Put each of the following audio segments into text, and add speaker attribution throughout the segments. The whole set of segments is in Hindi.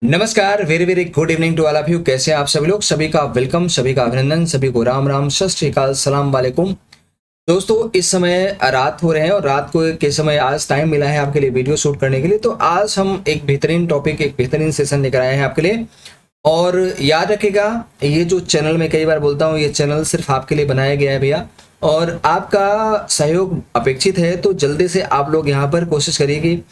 Speaker 1: नमस्कार, very very good evening to all of you. कैसे हैं आप सभी लोग? सभी का वेलकम, सभी का अभिनंदन, सभी को राम राम, सत श्री अकाल, सलाम वालेकुम। दोस्तों, इस समय रात हो रहे हैं और रात को के समय आज टाइम मिला है आपके लिए वीडियो शूट करने के लिए। तो आज हम एक बेहतरीन टॉपिक, एक बेहतरीन सेशन लेकर आए हैं आपके लिए। और याद रखिएगा, ये जो चैनल मैं कई बार बोलता हूँ, ये चैनल सिर्फ आपके लिए बनाया गया है भैया, और आपका सहयोग अपेक्षित है। तो जल्दी से आप लोग यहाँ पर कोशिश करिए कि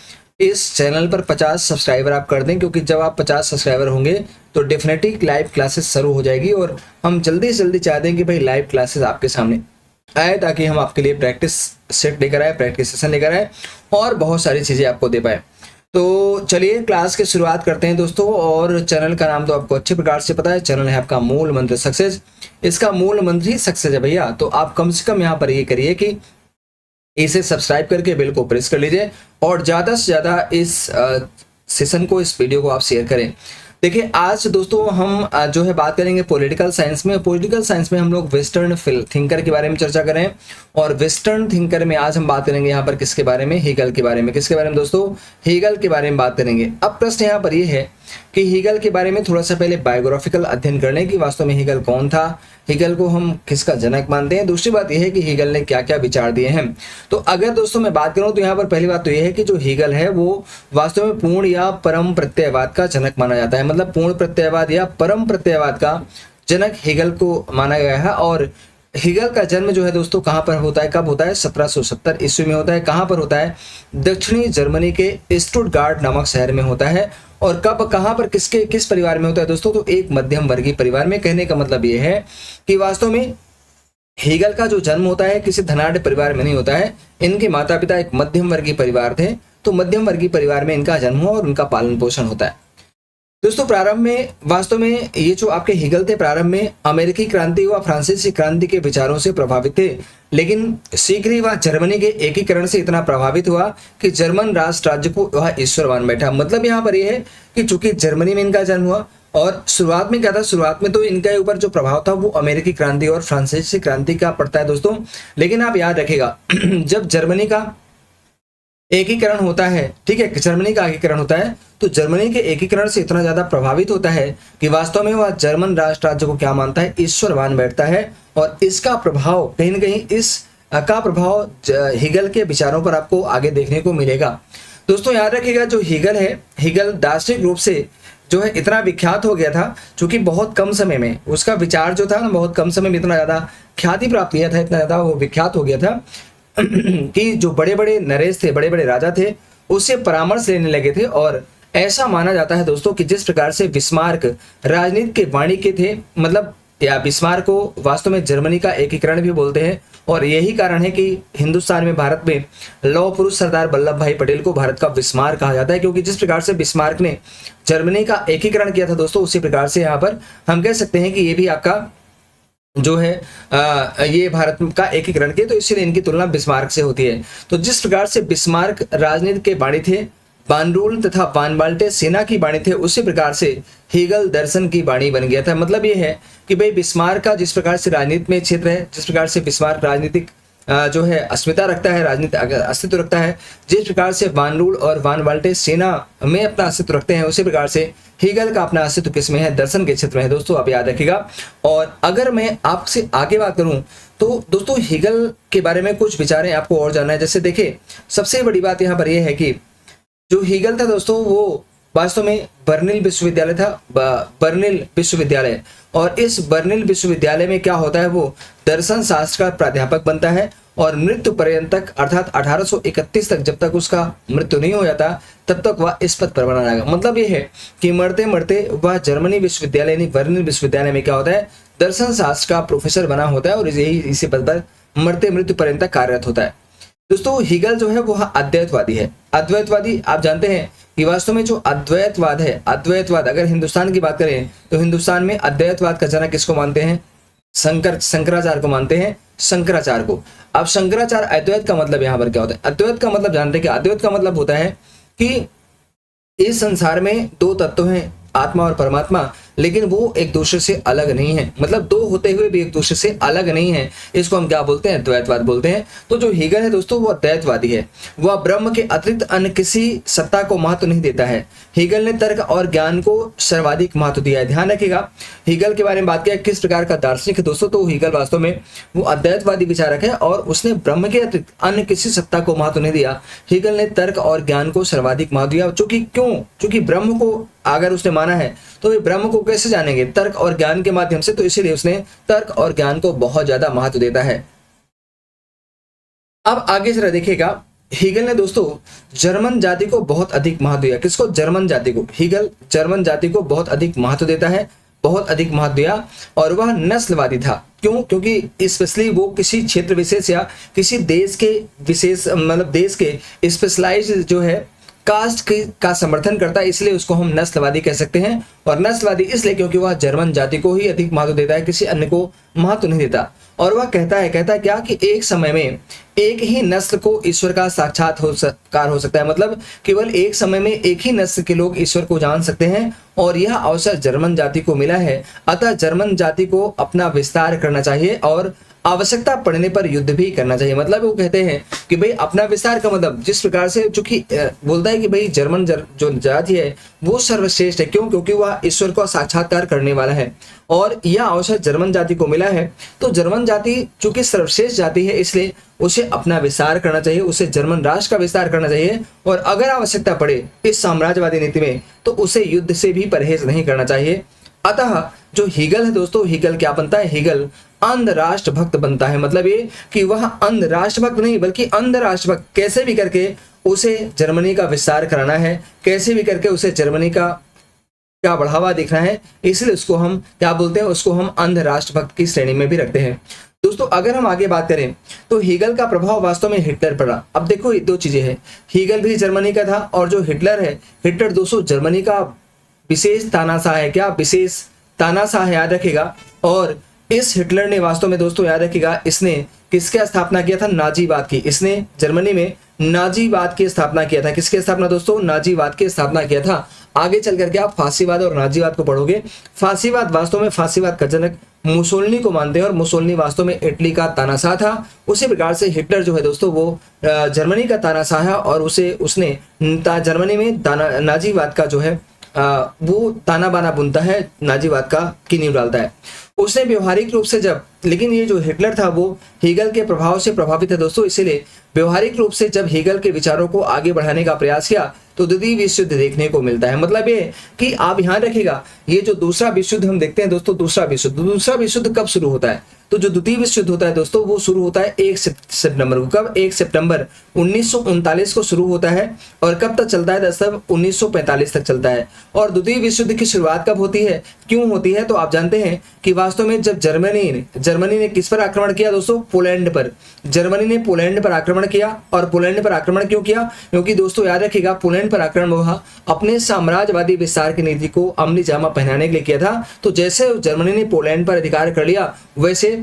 Speaker 1: इस चैनल पर 50 सब्सक्राइबर आप कर दें, क्योंकि जब आप 50 सब्सक्राइबर होंगे तो डेफिनेटली लाइव क्लासेस शुरू हो जाएगी। और हम जल्दी से जल्दी चाहते हैं कि भाई लाइव क्लासेस आपके सामने आए, ताकि हम आपके लिए प्रैक्टिस सेट लेकर आए, प्रैक्टिस सेशन लेकर आए और बहुत सारी चीज़ें आपको दे पाए। तो चलिए क्लास की शुरुआत करते हैं दोस्तों। और चैनल का नाम तो आपको अच्छे प्रकार से पता है, चैनल है आपका मूल मंत्र सक्सेस। इसका मूल मंत्र ही सक्सेस है भैया। तो आप कम से कम यहाँ पर ये करिए कि इसे सब्सक्राइब करके बेल को प्रेस कर लीजिए और ज़्यादा से ज़्यादा इस सेशन को, इस वीडियो को आप शेयर करें। देखिए, आज दोस्तों हम जो है बात करेंगे पॉलिटिकल साइंस में। पॉलिटिकल साइंस में हम लोग वेस्टर्न थिंकर के बारे में चर्चा करें। और वेस्टर्न थिंकर में आज हम बात करेंगे यहाँ पर किसके बारे में? हीगल के बारे में। किसके बारे में दोस्तों? हीगल के बारे में बात करेंगे। अब प्रश्न यहाँ पर यह है कि हीगल के बारे में थोड़ा सा पहले बायोग्राफिकल अध्ययन कर लें कि वास्तव में हीगल कौन था, हीगल को हम किसका जनक मानते हैं। दूसरी बात यह है कि हीगल ने क्या क्या विचार दिए हैं। तो अगर दोस्तों मैं बात करूं तो यहाँ पर पहली बात तो यह है कि जो हीगल है वो वास्तव में पूर्ण या परम प्रत्ययवाद का जनक माना जाता है। मतलब पूर्ण प्रत्ययवाद या परम प्रत्ययवाद का जनक हीगल को माना गया है। और हीगल का जन्म जो है दोस्तों कहाँ पर होता है, कब होता है? 1770 ईस्वी में होता है। कहाँ पर होता है? दक्षिणी जर्मनी के स्टुटगार्ट नामक शहर में होता है। और कब, कहाँ पर, किस परिवार में होता है दोस्तों? तो एक मध्यम वर्गीय परिवार में। कहने का मतलब ये है कि वास्तव में हीगल का जो जन्म होता है किसी धनाढ़ परिवार में नहीं होता है। इनके माता पिता एक मध्यम वर्गीय परिवार थे, तो मध्यम वर्गीय परिवार में इनका जन्म हुआ और उनका पालन पोषण होता है। दोस्तों, प्रारंभ में वास्तव में ये जो आपके हीगल थे, प्रारंभ में अमेरिकी क्रांति व फ्रांसीसी क्रांति के विचारों से प्रभावित थे, लेकिन शीघ्र ही वह जर्मनी के एकीकरण से इतना प्रभावित हुआ कि जर्मन राष्ट्र राज्य को वह ईश्वर मान बैठा। मतलब यहाँ पर यह है कि चूंकि जर्मनी में इनका जन्म हुआ, और शुरुआत में क्या था, शुरुआत में तो इनके ऊपर जो प्रभाव था वो अमेरिकी क्रांति और फ्रांसीसी क्रांति का पड़ता है दोस्तों। लेकिन आप याद रखिएगा, जब जर्मनी का एकीकरण होता है, ठीक है, जर्मनी का एकीकरण होता है, तो जर्मनी के एकीकरण से इतना ज्यादा प्रभावित होता है कि वास्तव में वह जर्मन राष्ट्र राज्य को क्या मानता है? ईश्वर मान बैठता है। और इसका प्रभाव कहीं ना कहीं, इस का प्रभाव हीगल के विचारों पर आपको आगे देखने को मिलेगा। दोस्तों याद रखिएगा, जो हीगल है, हीगल दार्शनिक रूप से जो है इतना विख्यात हो गया था, क्योंकि बहुत कम समय में उसका विचार जो था ना, बहुत कम समय में इतना ज्यादा ख्याति प्राप्त किया था, इतना ज्यादा वो विख्यात हो गया था कि जो बड़े बड़े नरेश थे, बड़े बड़े राजा थे, उससे परामर्श लेने लगे थे। और ऐसा माना जाता है दोस्तों कि जिस प्रकार से बिस्मार्क राजनीति के वाणी के थे, मतलब या बिस्मार्क को वास्तव में जर्मनी का एकीकरण भी बोलते हैं। और यही कारण है कि हिंदुस्तान में, भारत में लौह पुरुष सरदार वल्लभ भाई पटेल को भारत का बिस्मार्क कहा जाता है, क्योंकि जिस प्रकार से बिस्मार्क ने जर्मनी का एकीकरण किया था दोस्तों, उसी प्रकार से यहाँ पर हम कह सकते हैं कि ये भी आपका जो है ये भारत का एकीकरण किया, तो इसलिए इनकी तुलना बिस्मार्क से होती है। तो जिस प्रकार से बिस्मार्क राजनीति के वाणी थे, वानरूल तथा वानबाल्टे सेना की वाणी थे, उसी प्रकार से हीगल दर्शन की वाणी बन गया था। मतलब ये है कि भाई बिस्मार्क का जिस प्रकार से राजनीति में क्षेत्र है, जिस प्रकार से बिस्मार्क राजनीतिक जो है अस्मिता रखता है, राजनीतिक अस्तित्व रखता है, जिस प्रकार से वानरूल और वानबाल्टे सेना में अपना अस्तित्व रखते हैं, उसी प्रकार से हीगल का अपना अस्तित्व किसमें है? दर्शन के क्षेत्र में है दोस्तों, आप याद रखिएगा। और अगर मैं आपसे आगे बात करूं तो दोस्तों हीगल के बारे में कुछ विचारें आपको और जानना है। जैसे देखिए, सबसे बड़ी बात यहाँ पर यह है कि जो हीगल था दोस्तों, वो वास्तव में बर्निल विश्वविद्यालय था, बर्निल विश्वविद्यालय। और इस बर्निल विश्वविद्यालय में क्या होता है, वो दर्शन शास्त्र का प्राध्यापक बनता है। और मृत्यु पर्यंत तक, अर्थात 1831 तक, जब तक उसका मृत्यु नहीं हो जाता, तब तक वह इस पद पर बना रहेगा। मतलब ये है कि मरते मरते वह जर्मनी विश्वविद्यालय यानी बर्निल विश्वविद्यालय में क्या होता है? दर्शन शास्त्र का प्रोफेसर बना होता है और यही इसी पद पर मरते मृत्यु पर्यंत तक कार्यरत होता है। दोस्तों हीगल जो है वह अद्वैतवादी है। अद्वैतवादी आप जानते हैं कि वास्तव में जो अद्वैतवाद है, अद्वैतवाद अगर हिंदुस्तान की बात करें तो हिंदुस्तान में अद्वैतवाद का जनक किसको मानते हैं? शंकराचार्य को मानते हैं, शंकराचार्य को। अब शंकराचार्य, अद्वैत का मतलब यहाँ पर क्या होता है? अद्वैत का मतलब जानते हैं कि अद्वैत का मतलब होता है कि इस संसार में दो तत्व हैं, आत्मा और परमात्मा, लेकिन वो एक दूसरे से अलग नहीं है, मतलब दो होते हुए भी एक दूसरे से अलग नहीं है। इसको हम क्या बोलते हैं? द्वैतवाद बोलते हैं। तो जो हीगल है दोस्तों वो द्वैतवादी है, वह ब्रह्म के अतिरिक्त अन्य किसी सत्ता को महत्व नहीं देता है। हीगल ने तर्क और ज्ञान को सर्वाधिक महत्व दिया है। ध्यान रखिएगा, हीगल के बारे में बात किया किस प्रकार का दार्शनिक है दोस्तों, तो हीगल वास्तव में वो अद्वैतवादी विचारक है और उसने ब्रह्म के अतिरिक्त अन्य किसी सत्ता को महत्व नहीं दिया। हीगल ने तर्क और ज्ञान को सर्वाधिक महत्व दिया। चूंकि क्यों? चूंकि ब्रह्म को अगर उसने माना है तो वे ब्रह्म को कैसे जानेंगे? तर्क और ज्ञान के माध्यम से। तो इसीलिए उसने तर्क और ज्ञान को बहुत ज्यादा महत्व देता है। अब आगे जरा देखिएगा, हीगल ने दोस्तों जर्मन जाति को बहुत अधिक महत्व दिया। किसको? जर्मन जाति को। हीगल जर्मन जाति को बहुत अधिक महत्व देता है, बहुत अधिक महत्व दिया। और वह नस्लवादी था। क्यों? क्योंकि स्पेशली वो किसी क्षेत्र विशेष या किसी देश के विशेष, मतलब देश के स्पेशलाइज जो है कास्ट का समर्थन करता है, इसलिए उसको हम नस्लवादी कह सकते हैं। और नस्लवादी इसलिए क्योंकि वह जर्मन जाति को ही अधिक महत्व देता है, किसी अन्य को महत्व नहीं देता। और वह कहता है क्या कि एक समय में एक ही नस्ल को ईश्वर का साक्षात्कार हो सकता है, मतलब केवल एक समय में एक ही नस्ल के लोग ईश्वर को जान सकते हैं। और यह अवसर जर्मन जाति को मिला है, अतः जर्मन जाति को अपना विस्तार करना चाहिए और आवश्यकता पड़ने पर युद्ध भी करना चाहिए। मतलब वो कहते हैं कि भाई अपना विस्तार का मतलब जिस प्रकार से, चूंकि बोलता है कि भाई जर्मन जो जाति है वो सर्वश्रेष्ठ है। क्यों? क्योंकि वह ईश्वर को साक्षात्कार करने वाला है और यह अवसर जर्मन जाति को मिला है। तो जर्मन जाति चूंकि सर्वश्रेष्ठ जाति है, इसलिए उसे अपना विस्तार करना चाहिए, उसे जर्मन राष्ट्र का विस्तार करना चाहिए। और अगर आवश्यकता पड़े इस साम्राज्यवादी नीति में तो उसे युद्ध से भी परहेज नहीं करना चाहिए। अतः जो हीगल है दोस्तों, हीगल क्या बनता है? हीगल अंध राष्ट्र भक्त बनता है। मतलब ये कि वह अंध राष्ट्र भक्त नहीं बल्कि अंध राष्ट्र भक्त, कैसे भी करके उसे जर्मनी का विस्तार कराना है, कैसे भी करके उसे जर्मनी का क्या बढ़ावा देखना है, इसलिए उसको हम क्या बोलते हैं? उसको हम अंध राष्ट्र भक्त की श्रेणी में भी रखते हैं। दोस्तों अगर हम आगे बात करें तो हीगल का प्रभाव वास्तव में हिटलर पड़ा। अब देखो ये दो चीजें हैं, हीगल भी जर्मनी का था और जो हिटलर है, हिटलर दोस्तों जर्मनी का विशेष तानाशाह है। क्या? विशेष तानाशाह है, याद रखिएगा। और इस हिटलर ने वास्तव में दोस्तों याद रखिएगा, इसने किसकी स्थापना किया था? नाजीवाद की। इसने जर्मनी में नाजीवाद की स्थापना किया था। किसकी स्थापना दोस्तों? नाजीवाद की स्थापना किया था। आगे चल करके आप फांसीवाद और नाजीवाद को पढ़ोगे। फांसीवाद वास्तव में फांसीवाद का जनक मुसोलिनी को मानते हैं और मुसोलिनी वास्तव में इटली का तानाशाह था। उसी प्रकार से हिटलर जो है दोस्तों वो जर्मनी का तानाशाह है और उसने जर्मनी में नाजीवाद का जो है वो ताना बाना बुनता है, नाजीवाद का की नींव डालता है। उसने व्यवहारिक रूप से लेकिन ये जो हिटलर था वो हीगल के प्रभाव से प्रभावित है दोस्तों, इसीलिए व्यवहारिक रूप से जब हीगल के विचारों को आगे बढ़ाने का प्रयास किया तो द्वितीय विश्व युद्ध देखने को मिलता है। मतलब ये कि आप ध्यान रखिएगा, ये जो दूसरा विश्व युद्ध हम देखते हैं दोस्तों, दूसरा विश्व युद्ध कब शुरू होता है? तो जो द्वितीय विश्व युद्ध होता है दोस्तों वो शुरू होता है 1 सितंबर को। कब? 1 सितंबर 1939 को शुरू होता है और कब तक चलता है दोस्तों? 1945 तक चलता है। और द्वितीय विश्व युद्ध की शुरुआत कब होती है, क्यों होती है? तो आप जानते हैं कि वास्तव में जब जर्मनी ने किस पर आक्रमण किया दोस्तों? पोलैंड पर। जर्मनी ने पोलैंड पर आक्रमण किया। और पोलैंड पर आक्रमण क्यों किया? क्योंकि दोस्तों याद रखिएगा, पोलैंड पर आक्रमण हुआ अपने साम्राज्यवादी विस्तार की नीति को अमली जामा पहनाने के लिए किया था। तो जैसे जर्मनी ने पोलैंड पर अधिकार कर लिया, वैसे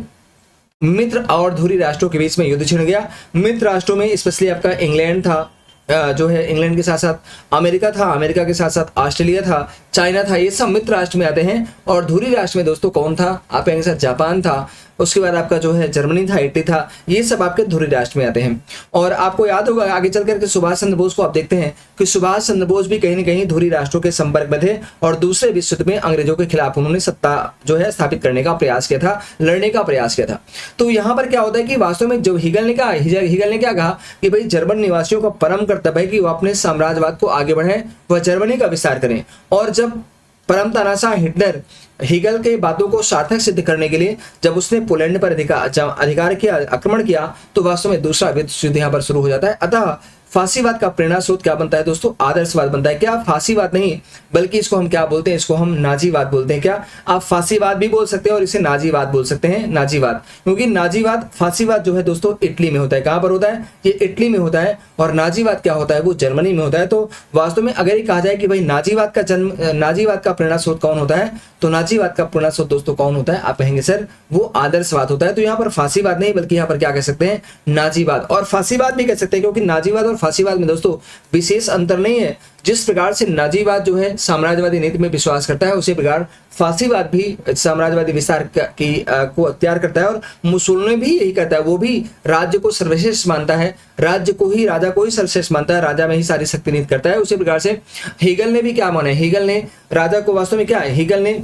Speaker 1: मित्र और धुरी राष्ट्रों के बीच में युद्ध छिड़ गया। मित्र राष्ट्रों में स्पेशली आपका इंग्लैंड था, जो है इंग्लैंड के साथ साथ अमेरिका था, अमेरिका के साथ साथ ऑस्ट्रेलिया था, चाइना था, ये सब मित्र राष्ट्र में आते हैं। और धुरी राष्ट्र में दोस्तों कौन था? आप के साथ जापान था, उसके बाद आपका जो है जर्मनी था, इटली था, ये सब आपके धुरी राष्ट्र में आते हैं। और आपको याद होगा आगे चल करके सुभाष चंद्र बोस को आप देखते हैं कि सुभाष चंद्र बोस भी कहीं न कहीं धुरी राष्ट्रों के संपर्क में थे और दूसरे विश्व युद्ध में अंग्रेजों के खिलाफ उन्होंने सत्ता जो है स्थापित करने का प्रयास किया था, लड़ने का प्रयास किया था। तो यहाँ पर क्या होता है कि वास्तव में जो हीगल ने क्या कहा कि भाई जर्मन निवासियों का परम कर्तव्य है कि वो अपने साम्राज्यवाद को आगे बढ़ाएं, वह जर्मनी का विस्तार करें। और जब परम तानाशाह हिटलर हीगल के बातों को सार्थक सिद्ध करने के लिए जब उसने पोलैंड पर अधिकार किया, आक्रमण किया, तो वास्तव में दूसरा विश्व युद्ध यहाँ पर शुरू हो जाता है। अतः फांसीवाद का प्रेरणा स्रोत क्या बनता है दोस्तों? आदर्शवाद बनता है। क्या? फांसीवाद नहीं बल्कि इसको हम क्या बोलते हैं? इसको हम नाजीवाद बोलते हैं। क्या? आप फांसीवाद भी बोल सकते हैं और इसे नाजीवाद बोल सकते हैं, नाजीवाद। क्योंकि नाजीवाद, फांसीवाद जो है दोस्तों इटली में होता है। कहां पर होता है? ये इटली में होता है। और नाजीवाद क्या होता है? वो जर्मनी में होता है। तो वास्तव में अगर ये कहा जाए कि भाई नाजीवाद का प्रेरणा स्रोत कौन होता है, तो नाजीवाद का प्रेरणा स्रोत दोस्तों कौन होता है? आप कहेंगे सर वो आदर्शवाद होता है। तो यहाँ पर फांसीवाद नहीं बल्कि यहाँ पर क्या कह सकते हैं? नाजीवाद। और फांसीवाद भी कह सकते हैं, क्योंकि नाजीवाद और फांसीवाद में दोस्तों विशेष अंतर नहीं है। जिस प्रकार से नाजीवाद जो है साम्राज्यवादी नीति में विश्वास करता है, उसी प्रकार फांसीवाद भी साम्राज्यवादी विस्तार को अख्तियार करता है। और मुसोलिनी भी यही करता है, वो भी राज्य को सर्वश्रेष्ठ मानता है, राज्य को ही, राजा को ही सर्वश्रेष्ठ मानता है, राजा में ही सारी शक्ति निहित करता है। उसी प्रकार से हीगल ने भी क्या माना है, हीगल ने राजा को वास्तव में क्या है, हीगल ने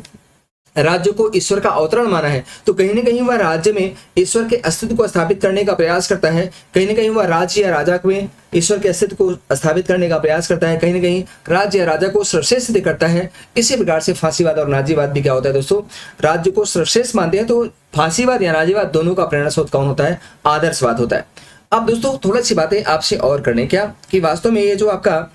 Speaker 1: राज्य को ईश्वर का अवतरण माना है। तो कहीं ना कहीं वह राज्य में ईश्वर के अस्तित्व को स्थापित करने का प्रयास करता है, कहीं ना कहीं वह राज्य या राजा में ईश्वर के अस्तित्व को स्थापित करने का प्रयास करता है, कहीं ना कहीं राज्य या राजा को सर्वश्रेष्ठ सिद्ध करता है। इसी प्रकार से फांसीवाद और नाजीवाद भी क्या होता है दोस्तों, राज्य को सर्वश्रेष्ठ मानते हैं। तो फांसीवाद या नाजीवाद दोनों का प्रेरणा स्रोत कौन होता है, आदर्शवाद होता है। अब दोस्तों थोड़ी सी बातें आपसे और करने क्या कि वास्तव में ये जो आपका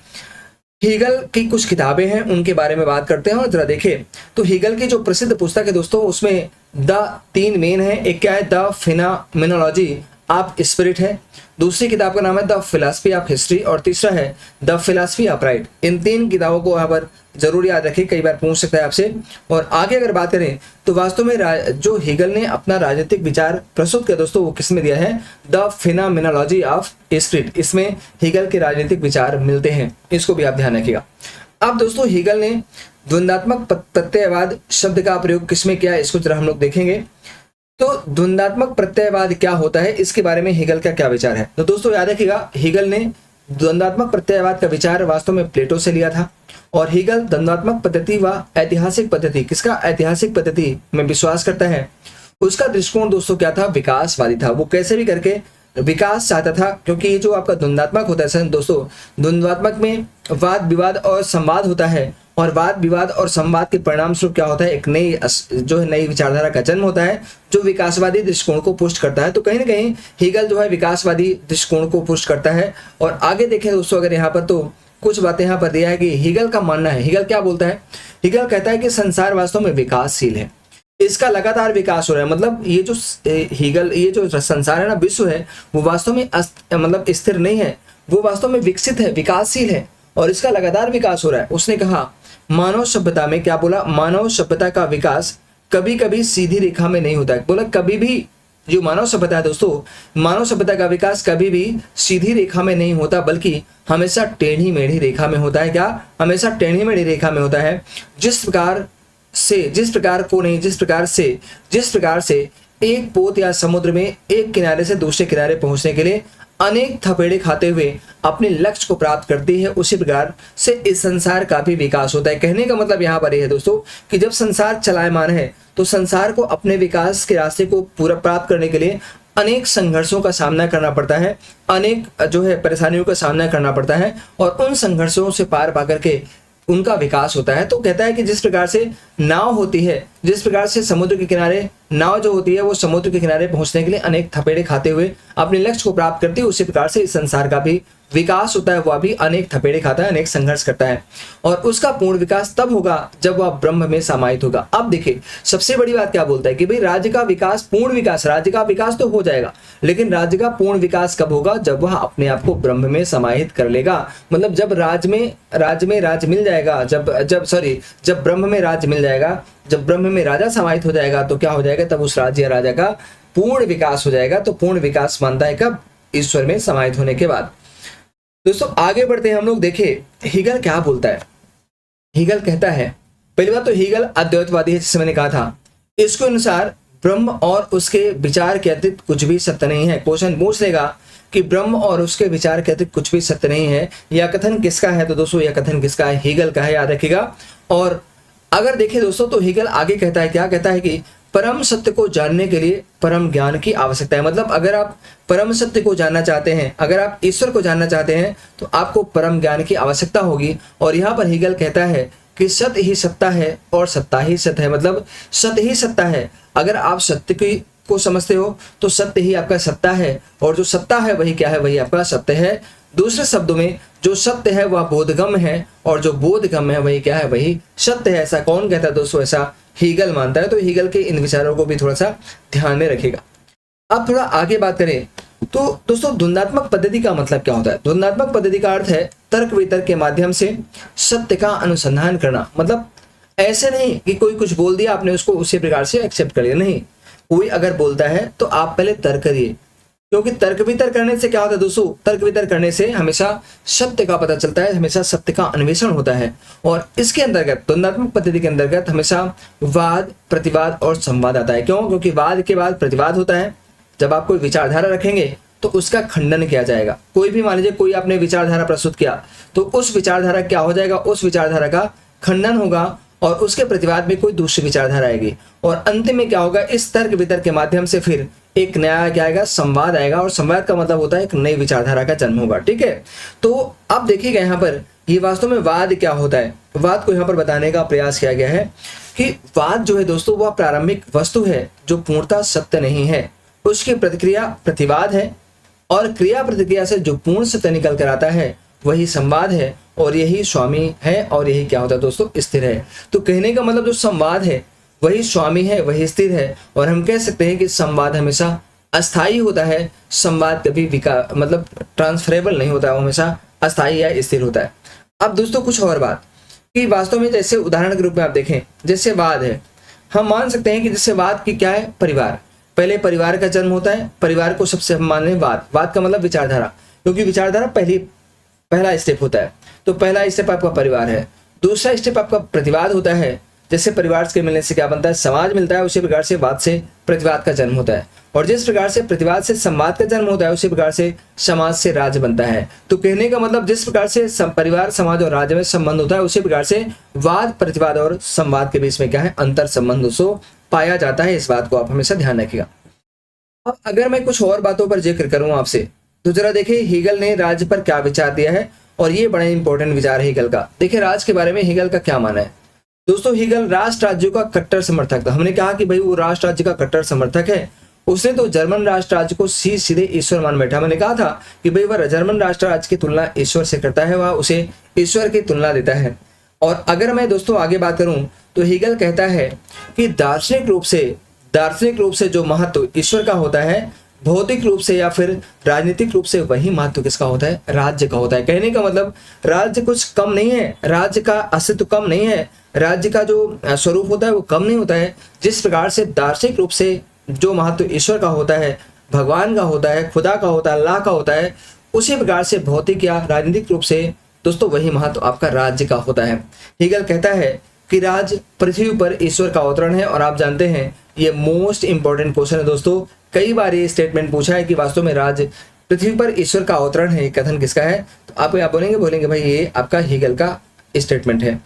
Speaker 1: हीगल की कुछ किताबें हैं उनके बारे में बात करते हैं। और जरा देखें तो हीगल की जो प्रसिद्ध पुस्तक है दोस्तों, उसमें द 3 मेन है। एक क्या है, द फिनोमेनोलॉजी ऑफ स्पिरिट है, दूसरी किताब का नाम है द फिलॉसफी ऑफ हिस्ट्री, और तीसरा है द फिलॉसफी ऑफ राइट। इन 3 किताबों को यहाँ पर जरूर याद रखें, कई बार पूछ सकता है आपसे। और आगे अगर बात करें तो वास्तव में जो हीगल ने अपना राजनीतिक विचार प्रस्तुत किया दोस्तों, वो किसमें दिया है, द फिनोमेनोलॉजी ऑफ स्पिरिट। इसमें हीगल के राजनीतिक विचार मिलते हैं, इसको भी आप ध्यान रखिएगा। अब दोस्तों हीगल ने द्वंद्वात्मक प्रत्ययवाद शब्द का प्रयोग किसमें किया, इसको जरा हम लोग देखेंगे। तो द्वंद्वात्मक प्रत्ययवाद क्या होता है, इसके बारे में हीगल का क्या विचार है। तो दोस्तों याद रखिएगा, हीगल ने द्वंद्वात्मक प्रत्ययवाद का विचार वास्तव में प्लेटो से लिया था। और हीगल द्वंद्वात्मक पद्धति व ऐतिहासिक पद्धति, किसका, ऐतिहासिक पद्धति में विश्वास करता है। उसका दृष्टिकोण दोस्तों क्या था, विकासवादी था। वो कैसे भी करके विकास चाहता था, क्योंकि ये जो आपका द्वंद्वात्मक होता है दोस्तों, द्वंद्वात्मक में वाद विवाद और संवाद होता है, और वाद विवाद और संवाद के परिणाम स्वरूप क्या होता है, एक नई जो है नई विचारधारा का जन्म होता है, जो विकासवादी दृष्टिकोण को पुष्ट करता है। तो कहीं ना कहीं हीगल जो है विकासवादी दृष्टिकोण को पुष्ट करता है। और आगे देखें दोस्तों अगर यहाँ पर, तो कुछ बातें यहाँ पर दिया है कि हीगल का मानना है, हीगल क्या बोलता है, हीगल कहता है कि संसार वास्तव में विकासशील है, इसका लगातार विकास हो रहा है। मतलब ये जो हीगल, ये जो संसार है ना, विश्व है, वो वास्तव में मतलब स्थिर नहीं है, वो वास्तव में विकसित है, विकासशील है, और इसका लगातार विकास हो रहा है। उसने कहा मानव सभ्यता में, क्या बोला, मानव सभ्यता का विकास कभी कभी सीधी रेखा में नहीं होता है। बोला कभी भी जो मानव सभ्यता है दोस्तों, मानव सभ्यता का विकास कभी भी सीधी रेखा में नहीं होता, बल्कि हमेशा टेढ़ी मेढ़ी रेखा में होता है। क्या, हमेशा टेढ़ी मेढ़ी रेखा में होता है। जिस प्रकार से एक पोत या समुद्र में एक किनारे से दूसरे किनारे पहुंचने के लिए अनेक थपेड़े खाते हुए अपने लक्ष्य को प्राप्त करती है, उसी प्रकार से इस संसार का भी विकास होता है। कहने का मतलब यहाँ पर यह है दोस्तों कि जब संसार चलायमान है, तो संसार को अपने विकास के रास्ते को पूरा प्राप्त करने के लिए अनेक संघर्षों का सामना करना पड़ता है, अनेक जो है परेशानियों का सामना करना पड़ता है, और उन संघर्षों से पार पा करके उनका विकास होता है। तो कहता है कि जिस प्रकार से नाव होती है, जिस प्रकार से समुद्र के किनारे नाव जो होती है, वो समुद्र के किनारे पहुंचने के लिए अनेक थपेड़े खाते हुए अपने लक्ष्य को प्राप्त करती है, उसी प्रकार से इस संसार का भी विकास होता है, वह भी अनेक थपेड़े खाता है, अनेक संघर्ष करता है, और उसका पूर्ण विकास तब होगा जब वह ब्रह्म में समाहित होगा। अब देखिए सबसे बड़ी बात क्या बोलता है कि भाई राज्य का विकास, पूर्ण विकास, राज्य का विकास तो हो जाएगा, लेकिन राज्य का पूर्ण विकास कब होगा, जब वह अपने आप को ब्रह्म में समाहित कर लेगा। मतलब जब राज्य में राज्य मिल जाएगा, जब ब्रह्म में राज्य मिल जाएगा, जब ब्रह्म में राजा समाहित हो जाएगा, तो क्या हो जाएगा, तब उस राज्य या राजा का पूर्ण विकास हो जाएगा। तो पूर्ण विकास मानता है कब, ईश्वर में समाहित होने के बाद। दोस्तों आगे बढ़ते हैं हम लोग, देखिए हीगल क्या बोलता है। हीगल कहता है, पहली बात तो हीगल अद्वैतवादी है, जिससे मैंने कहा था। इसके अनुसार ब्रह्म और उसके विचार के अतिरिक्त कुछ भी सत्य नहीं है। क्वेश्चन पूछ लेगा कि ब्रह्म और उसके विचार के अतिरिक्त कुछ भी सत्य नहीं है, यह कथन किसका है। तो दोस्तों यह कथन किसका है, हीगल का है, याद रखिएगा। और अगर देखें दोस्तों तो हीगल आगे कहता है, क्या कहता है कि परम सत्य को जानने के लिए परम ज्ञान की आवश्यकता है। मतलब अगर आप परम सत्य को जानना चाहते हैं, अगर आप ईश्वर को जानना चाहते हैं, तो आपको परम ज्ञान की आवश्यकता होगी। और यहाँ पर हीगल कहता है कि सत्य ही सत्ता है और सत्ता ही सत्य है। मतलब सत्य ही सत्ता है, अगर आप सत्य को समझते हो तो सत्य ही आपका सत्ता है, और जो सत्ता है वही क्या है, वही आपका सत्य है। दूसरे शब्दों में जो सत्य है वह बोधगम्य है, और जो बोधगम्य है वही क्या है, वही सत्य है। ऐसा कौन कहता है दोस्तों, ऐसा हीगल मानता है। तो हीगल के इन विचारों को भी थोड़ा सा ध्यान में रखिएगा। अब थोड़ा आगे बात करें तो दोस्तों द्वंद्वात्मक पद्धति का मतलब क्या होता है। द्वंद्वात्मक पद्धति का अर्थ है तर्क वितर्क के माध्यम से सत्य का अनुसंधान करना। मतलब ऐसे नहीं कि कोई कुछ बोल दिया, आपने उसको उसी प्रकार से एक्सेप्ट कर लिया, नहीं। कोई अगर बोलता है तो आप पहले तर्क करिए, क्योंकि तर्क वितर्क करने से क्या होता है दोस्तों, तर्क वितर्क करने से हमेशा सत्य का पता चलता है, हमेशा सत्य का अन्वेषण होता है। और इसके अंतर्गत द्वंदात्मक पद्धति के अंतर्गत हमेशा वाद, प्रतिवाद और संवाद आता है। क्यों? क्योंकि वाद के बाद प्रतिवाद होता है। जब आप कोई विचारधारा रखेंगे तो उसका खंडन किया जाएगा। कोई भी मान लीजिए कोई आपने विचारधारा प्रस्तुत किया तो उस विचारधारा क्या हो जाएगा, उस विचारधारा का खंडन होगा और उसके प्रतिवाद में कोई दूसरी विचारधारा आएगी। और अंत में क्या होगा, इस तर्क वितर्क के माध्यम से फिर एक नया क्या आएगा, संवाद आएगा। और संवाद का मतलब होता है एक नई विचारधारा का जन्म होगा। ठीक है, तो अब देखिएगा यहाँ पर ये वास्तव में वाद क्या होता है। वाद को यहाँ पर बताने का प्रयास किया गया है कि वाद जो है दोस्तों वह प्रारंभिक वस्तु है जो पूर्णतः सत्य नहीं है, उसकी प्रतिक्रिया प्रतिवाद है और क्रिया प्रतिक्रिया से जो पूर्ण सत्य निकल कर आता है वही संवाद है और यही स्वामी है और यही क्या होता है दोस्तों, स्थिर है। तो कहने का मतलब जो संवाद है वही स्वामी है, वही स्थिर है। और हम कह सकते हैं कि संवाद हमेशा अस्थायी होता है, संवाद कभी मतलब ट्रांसफरेबल नहीं होता है, वो हमेशा अस्थायी या स्थिर होता है। अब दोस्तों कुछ और बात कि वास्तव में जैसे उदाहरण के रूप में आप देखें, जैसे वाद है, हम मान सकते हैं कि जैसे वाद की क्या है, परिवार। पहले परिवार का जन्म होता है, परिवार को सबसे हम मान लें वाद। वाद का मतलब विचारधारा, क्योंकि विचारधारा पहला स्टेप होता है। तो पहला स्टेप आपका परिवार है। दूसरा स्टेप आपका प्रतिवाद होता है। जैसे परिवार के मिलने से क्या बनता है, समाज मिलता है, उसी प्रकार से वाद से प्रतिवाद का जन्म होता है। और जिस प्रकार से प्रतिवाद से संवाद का जन्म होता है उसी प्रकार से समाज से राज्य बनता है। तो कहने का मतलब जिस प्रकार से परिवार, समाज और राज्य में संबंध होता है उसी प्रकार से वाद, प्रतिवाद और संवाद के बीच में क्या है, अंतर संबंध सो पाया जाता है। इस बात को आप हमेशा ध्यान रखिएगा। अब अगर मैं कुछ और बातों पर जिक्र करूं आपसे, तो जरा देखिए हीगल ने राज्य पर क्या विचार दिया है और ये बड़ा इंपॉर्टेंट विचार है हीगल का। देखिए राज के बारे में हीगल का क्या मानना है। दोस्तों हीगल राष्ट्र राज्यों का कट्टर समर्थक था। हमने कहा कि भाई वो राष्ट्र राज्य का कट्टर समर्थक है। उसने तो जर्मन राष्ट्र राज्य को सीधे ईश्वर मान बैठा। मैंने कहा था कि भाई वह जर्मन राष्ट्र राज्य की तुलना ईश्वर से करता है, वह उसे ईश्वर की तुलना देता है। और अगर मैं दोस्तों आगे बात करूं तो हीगल कहता है कि दार्शनिक रूप से जो महत्व ईश्वर का होता है, भौतिक रूप से या फिर राजनीतिक रूप से वही महत्व किसका होता है, राज्य का होता है। कहने का मतलब राज्य कुछ कम नहीं है, राज्य का अस्तित्व कम नहीं है, राज्य का जो स्वरूप होता है वो कम नहीं होता है। जिस प्रकार से दार्शनिक रूप से जो महत्व ईश्वर का होता है, भगवान का होता है, खुदा का होता है, अल्लाह का होता है, उसी प्रकार से भौतिक या राजनीतिक रूप से दोस्तों वही महत्व आपका राज्य का होता है। हीगल कहता है कि राज पृथ्वी पर ईश्वर का अवतरण है। और आप जानते हैं ये मोस्ट इंपॉर्टेंट क्वेश्चन है दोस्तों, कई बार ये स्टेटमेंट पूछा है कि वास्तव में राज पृथ्वी पर ईश्वर का अवतरण है, ये कथन किसका है। तो आप बोलेंगे भाई ये आपका हीगल का स्टेटमेंट है।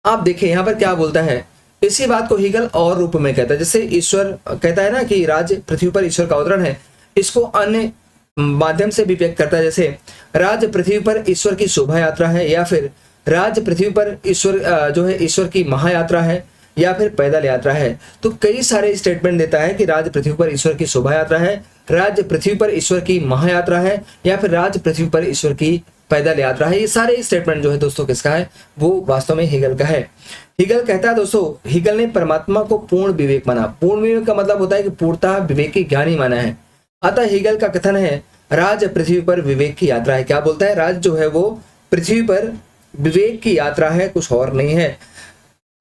Speaker 1: आप देखिए यहाँ पर क्या बोलता है, इसी बात को हीगल और रूप में कहता है। जैसे ईश्वर कहता है ना कि राज पृथ्वी पर ईश्वर का अवतरण है, इसको अन्य माध्यम से भी व्यक्त करता है। जैसे राज पृथ्वी पर ईश्वर की शोभा यात्रा है, या फिर राज पृथ्वी पर ईश्वर जो है ईश्वर की महायात्रा है, या फिर पैदल यात्रा है। तो कई सारे स्टेटमेंट देता है कि राज पृथ्वी पर ईश्वर की शोभा यात्रा है, राज पृथ्वी पर ईश्वर की महायात्रा है, या फिर राज पृथ्वी पर ईश्वर की पैदल यात्रा है। ये सारे स्टेटमेंट जो है दोस्तों किसका है, वो वास्तव में हीगल का है। हीगल कहता है दोस्तों, हीगल ने परमात्मा को पूर्ण विवेक माना। पूर्ण विवेक का मतलब होता है कि पूर्णतः विवेकी ज्ञानी माना है। अतः हीगल का कथन है राज पृथ्वी पर विवेक की यात्रा है। क्या बोलता है, राज जो है वो पृथ्वी पर विवेक की यात्रा है, कुछ और नहीं है।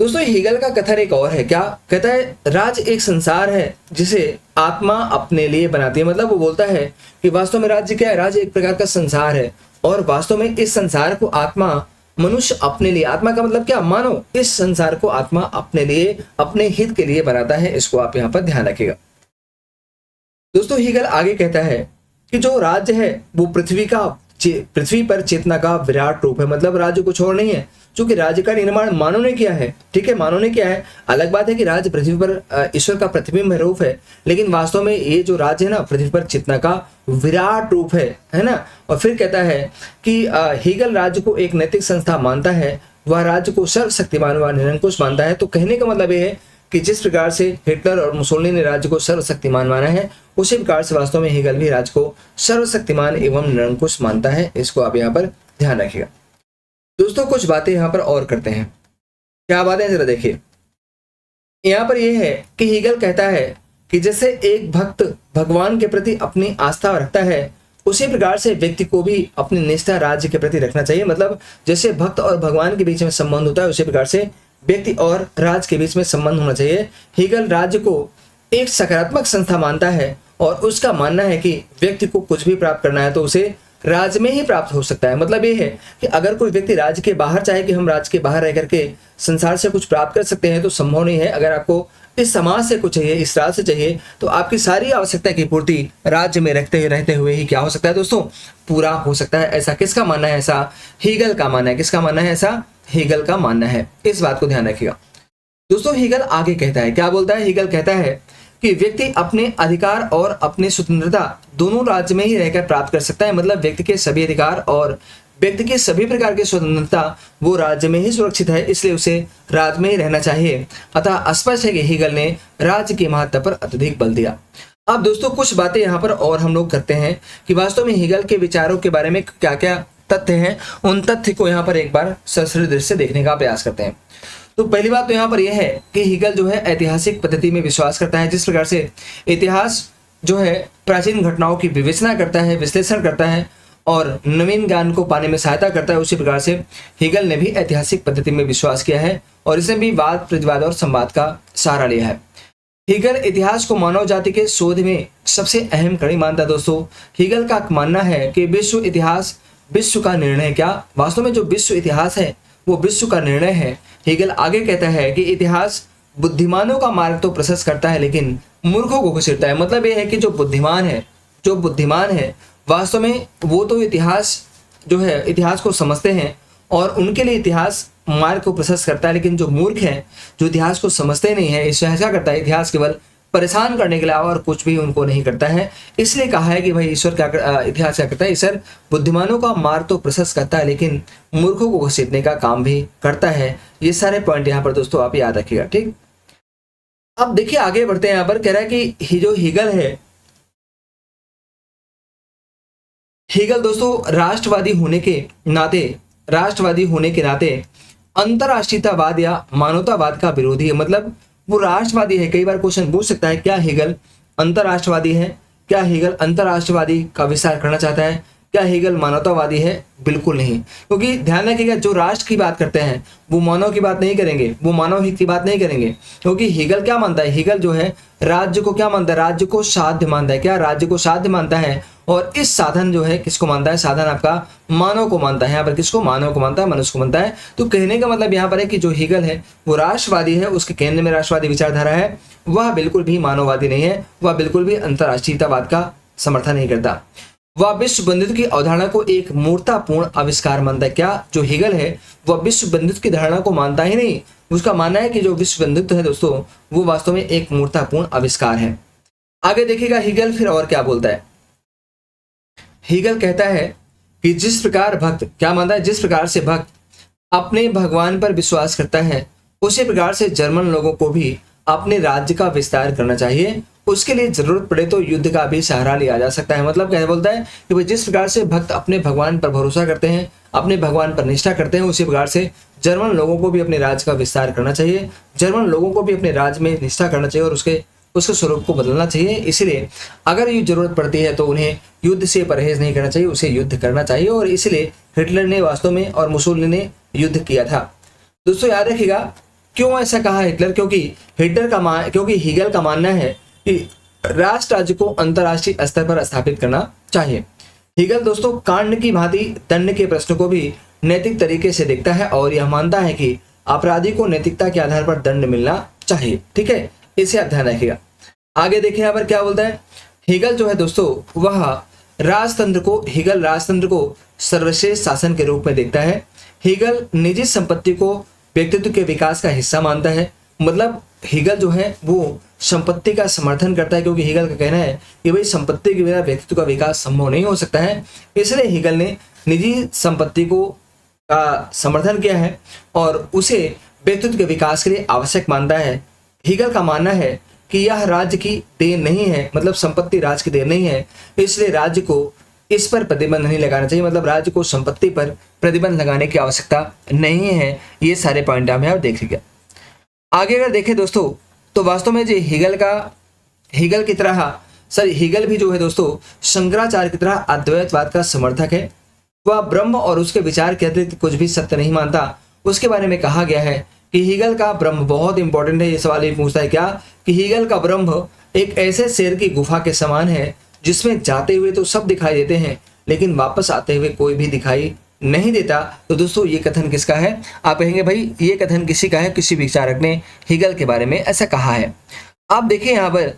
Speaker 1: दोस्तों हीगल का कथन एक और है, क्या कहता है, राज एक संसार है जिसे आत्मा अपने लिए बनाती है। मतलब वो बोलता है कि वास्तव में राज्य क्या है, राज्य एक प्रकार का संसार है और वास्तव में इस संसार को आत्मा मनुष्य अपने लिए, आत्मा का मतलब क्या, मानो इस संसार को आत्मा अपने लिए, अपने हित के लिए बनाता है। इसको आप यहाँ पर ध्यान रखिएगा। दोस्तों हीगल आगे कहता है कि जो राज्य है वो पृथ्वी पर चेतना का विराट रूप है। मतलब राज्य कुछ और नहीं है, क्योंकि राज्य का निर्माण मानव ने किया है। ठीक है, मानव ने किया है। अलग बात है कि राज्य पृथ्वी पर ईश्वर का प्रतिबिंब रूप है, लेकिन वास्तव में ये जो राज्य है ना पृथ्वी पर चेतना का विराट रूप है ना। और फिर कहता है कि हीगल राज्य को एक नैतिक संस्था मानता है, वह राज्य को सर्वशक्तिमान व निरंकुश मानता है। तो कहने का मतलब ये है कि जिस प्रकार से हिटलर और मुसोलिनी ने राज्य को सर्वशक्तिमान माना है, उसी प्रकार से वास्तव में हीगल भी राज्य को सर्वशक्तिमान एवं निरंकुश मानता है। इसको आप यहाँ पर ध्यान रखिएगा। दोस्तों कुछ बातें यहाँ पर और करते हैं। क्या बातें जरा देखिए। यहाँ पर यह है कि हीगल कहता है कि जैसे एक भक्त भगवान के प्रति अपनी आस्था रखता है, उसी प्रकार से व्यक्ति को भी अपनी निष्ठा राज्य के प्रति रखना चाहिए। मतलब जैसे भक्त और भगवान के बीच में संबंध होता है, उसी प्रकार से व्यक्ति और राज्य के बीच में संबंध होना चाहिए। हीगल राज्य को एक सकारात्मक संस्था मानता है और उसका मानना है कि व्यक्ति को कुछ भी प्राप्त करना है तो उसे राज्य में ही प्राप्त हो सकता है। मतलब ये है कि अगर कोई व्यक्ति राज्य के बाहर चाहे कि हम राज्य के बाहर रह करके संसार से कुछ प्राप्त कर सकते हैं तो संभव नहीं है। अगर आपको इस समाज से कुछ चाहिए, इस राज्य से चाहिए, तो आपकी सारी आवश्यकता की पूर्ति राज्य में रहते हुए ही क्या हो सकता है दोस्तों, पूरा हो सकता है। ऐसा किसका मानना है? ऐसा हीगल का मानना है। किसका मानना है? ऐसा हीगल का मानना है। इस बात को ध्यान रखिएगा दोस्तों। हीगल आगे कहता है, क्या बोलता है? हीगल कहता है कि व्यक्ति अपने अधिकार और अपनी स्वतंत्रता दोनों राज्य में ही रहकर प्राप्त कर सकता है। मतलब व्यक्ति के सभी अधिकार और व्यक्ति की सभी प्रकार की स्वतंत्रता वो राज्य में ही सुरक्षित है, इसलिए उसे राज्य में ही रहना चाहिए। अतः स्पष्ट है कि हीगल ने राज्य के महत्व पर अत्यधिक बल दिया। अब दोस्तों कुछ बातें यहाँ पर और हम लोग करते हैं कि वास्तव में हीगल के विचारों के बारे में क्या क्या तथ्य हैं, उन तथ्य को यहाँ पर एक बार सशस्त्र दृष्टि से देखने का प्रयास करते हैं। तो पहली बात तो यहाँ पर यह है कि हीगल जो है ऐतिहासिक पद्धति में विश्वास करता है। जिस प्रकार से इतिहास जो है प्राचीन घटनाओं की विवेचना करता है, विश्लेषण करता है और नवीन ज्ञान को पाने में सहायता करता है, उसी प्रकार से हीगल ने भी ऐतिहासिक पद्धति में विश्वास किया है और इसने भी वाद प्रतिवाद और संवाद का सहारा लिया है। हीगल इतिहास को मानव जाति के शोध में सबसे अहम कड़ी मानता है। दोस्तों हीगल का मानना है कि विश्व इतिहास विश्व का निर्णय, क्या वास्तव में जो विश्व इतिहास है वो विश्व का निर्णय है। हीगल आगे कहता है कि इतिहास बुद्धिमानों का मार्ग तो प्रशस्त करता है लेकिन मूर्खों को घसीटता है। मतलब यह है कि जो बुद्धिमान है वास्तव में वो तो इतिहास जो है इतिहास को समझते हैं और उनके लिए इतिहास मार्ग को प्रशस्त करता है, लेकिन जो मूर्ख हैं जो इतिहास को समझते नहीं है, इससे ऐसा करता है इतिहास केवल परेशान करने के अलावा और कुछ भी उनको नहीं करता है। इसलिए कहा है कि भाई ईश्वर क्या इतिहास क्या करता है? ईश्वर बुद्धिमानों का मार्ग तो प्रशस्त करता है लेकिन मूर्खों को घसीटने का काम भी करता है। ये सारे पॉइंट यहाँ पर दोस्तों आप याद रखिएगा, ठीक। अब देखिए आगे बढ़ते हैं। यहाँ पर कह रहा है कि जो हीगल है, हीगल दोस्तों राष्ट्रवादी होने के नाते अंतरराष्ट्रीयतावाद या मानवतावाद का विरोधी है। मतलब वो राष्ट्रवादी है। कई बार क्वेश्चन पूछ सकता है क्या हीगल अंतरराष्ट्रवादी है? क्या हीगल अंतरराष्ट्रवादी का विस्तार करना चाहता है? क्या हीगल मानवतावादी है? बिल्कुल नहीं, क्योंकि ध्यान रखिएगा जो राष्ट्र की बात करते हैं वो मानव की बात नहीं करेंगे, वो मानव हित की बात नहीं करेंगे। क्योंकि हीगल क्या मानता है? हीगल जो है राज्य को क्या मानता है? राज्य को साध्य मानता है। क्या राज्य को साध्य मानता है? और इस साधन जो है किसको मानता है? साधन आपका मानव को मानता है। यहाँ पर किसको? मानव को मानता है, मनुष्य को मानता है। तो कहने का मतलब यहाँ पर है कि जो हीगल है वो राष्ट्रवादी है, उसके केंद्र में राष्ट्रवादी विचारधारा है, वह बिल्कुल भी मानववादी नहीं है, वह बिल्कुल भी अंतरराष्ट्रीयतावाद का समर्थन नहीं करता। वह विश्व बंधुत्व की अवधारणा को एक मूर्खतापूर्ण आविष्कार मानता है। क्या जो हीगल है वह विश्व बंधुत्व की धारणा को मानता ही नहीं, उसका मानना है कि जो विश्व बंधुत्व है दोस्तों वो वास्तव में एक मूर्खतापूर्ण आविष्कार है। आगे देखिएगा हीगल फिर और क्या बोलता है। हीगल कहता है कि जिस प्रकार भक्त क्या मानता है? जिस प्रकार से भक्त अपने भगवान पर विश्वास करता है उसी प्रकार से जर्मन लोगों को भी अपने राज्य का विस्तार करना चाहिए। उसके लिए जरूरत पड़े तो युद्ध का भी सहारा लिया जा सकता है। मतलब क्या बोलता है कि भाई जिस प्रकार से भक्त अपने भगवान पर भरोसा करते हैं, अपने भगवान पर निष्ठा करते हैं, उसी प्रकार से जर्मन लोगों को भी अपने राज्य का विस्तार करना चाहिए। जर्मन लोगों को भी अपने राज्य में निष्ठा करना चाहिए और उसके स्वरूप को बदलना चाहिए। इसलिए अगर ये जरूरत पड़ती है तो उन्हें युद्ध से परहेज नहीं करना चाहिए, उसे युद्ध करना चाहिए। और इसलिए हिटलर ने वास्तव में और मुसोलिनी ने युद्ध किया था। दोस्तों याद रखिएगा क्यों ऐसा कहा हिटलर? क्योंकि हीगल का मानना है कि राष्ट्र राज्य को अंतरराष्ट्रीय स्तर पर स्थापित करना चाहिए। हीगल दोस्तों कांड की भांति दंड के प्रश्न को भी नैतिक तरीके से देखता है और यह मानता है कि अपराधी को नैतिकता के आधार पर दंड मिलना चाहिए। ठीक है, इसे आप ध्यान रखिएगा। आगे देखिए यहाँ पर क्या बोलता है। हीगल जो है दोस्तों वह हीगल राजतंत्र को सर्वश्रेष्ठ शासन के रूप में देखता है। हीगल निजी संपत्ति को व्यक्तित्व के विकास का हिस्सा मानता है। मतलब हीगल जो है वो संपत्ति का समर्थन करता है, क्योंकि हीगल का कहना है कि भाई संपत्ति के बिना व्यक्तित्व का विकास संभव नहीं हो सकता है। इसलिए हीगल ने निजी संपत्ति को का समर्थन किया है और उसे व्यक्तित्व के विकास के लिए आवश्यक मानता है। हीगल का मानना है कि यह राज्य की देन नहीं है, मतलब संपत्ति राज्य की देन नहीं है, इसलिए राज्य को इस पर प्रतिबंध नहीं लगाना चाहिए। मतलब राज्य को संपत्ति पर प्रतिबंध लगाने की आवश्यकता नहीं है। ये सारे पॉइंट हम यहाँ देख लीजिए। आगे अगर देखें दोस्तों तो वास्तव में जो हीगल भी जो है दोस्तों शंकराचार्य की तरह अद्वैतवाद का समर्थक है। वह ब्रह्म और उसके विचार के अतिरिक्त कुछ भी सत्य नहीं मानता। उसके बारे में कहा गया है कि हीगल का ब्रह्म बहुत इंपॉर्टेंट है। ये सवाल ये पूछता है क्या कि हीगल का ब्रह्म एक ऐसे शेर की गुफा के समान है जिसमें जाते हुए तो सब दिखाई देते हैं लेकिन वापस आते हुए कोई भी दिखाई नहीं देता। तो दोस्तों ये कथन किसका है? आप कहेंगे भाई ये कथन किसी का है, किसी विचारक ने हीगल के बारे में ऐसा कहा है। आप देखिए यहाँ पर,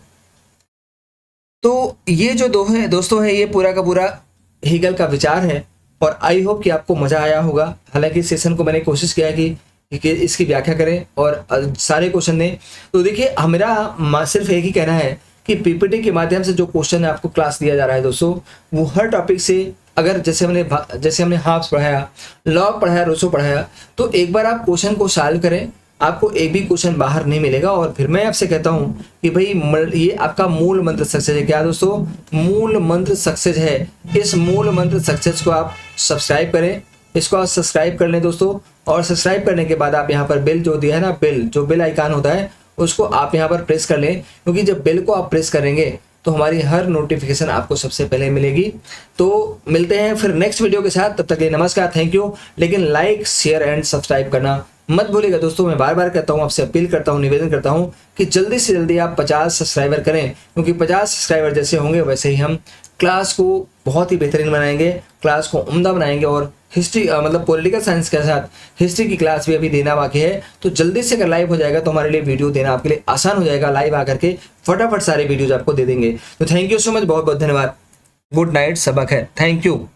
Speaker 1: तो ये जो दोस्तों है ये पूरा का पूरा हीगल का विचार है और आई होप कि आपको मजा आया होगा। हालांकि इस सेशन को मैंने कोशिश किया कि इसकी व्याख्या करें और सारे क्वेश्चन दें। तो देखिए मेरा सिर्फ एक ही कहना है कि पीपीटी के माध्यम से जो क्वेश्चन है आपको क्लास दिया जा रहा है दोस्तों, वो हर टॉपिक से, अगर जैसे हमने हाफ्स पढ़ाया, लॉग पढ़ाया, रोसो पढ़ाया, तो एक बार आप क्वेश्चन को सॉल्व करें, आपको एक भी क्वेश्चन बाहर नहीं मिलेगा। और फिर मैं आपसे कहता हूं कि भाई ये आपका मूल मंत्र सक्सेस है। क्या दोस्तों? मूल मंत्र सक्सेस है। इस मूल मंत्र सक्सेस को आप सब्सक्राइब करें, इसको आप सब्सक्राइब कर लें दोस्तों। और सब्सक्राइब करने के बाद आप यहाँ पर बेल जो दिया है ना, बेल आइकन होता है, उसको आप यहाँ पर प्रेस कर लें, क्योंकि जब बेल को आप प्रेस करेंगे तो हमारी हर नोटिफिकेशन आपको सबसे पहले मिलेगी। तो मिलते हैं फिर नेक्स्ट वीडियो के साथ, तब तक के लिए नमस्कार, थैंक यू। लेकिन लाइक, शेयर एंड सब्सक्राइब करना मत भूलिएगा दोस्तों। मैं बार बार कहता हूँ, आपसे अपील करता हूँ, निवेदन करता हूँ कि जल्दी से जल्दी आप 50 सब्सक्राइबर करें, क्योंकि 50 सब्सक्राइबर जैसे होंगे वैसे ही हम क्लास को बहुत ही बेहतरीन बनाएंगे, क्लास को उम्दा बनाएंगे। और हिस्ट्री मतलब पॉलिटिकल साइंस के साथ हिस्ट्री की क्लास भी अभी देना बाकी है। तो जल्दी से अगर लाइव हो जाएगा तो हमारे लिए वीडियो देना आपके लिए आसान हो जाएगा। लाइव आकर के फटाफट सारे वीडियोज आपको दे देंगे। तो थैंक यू सो मच, बहुत बहुत धन्यवाद। गुड नाइट, सबक है, थैंक यू।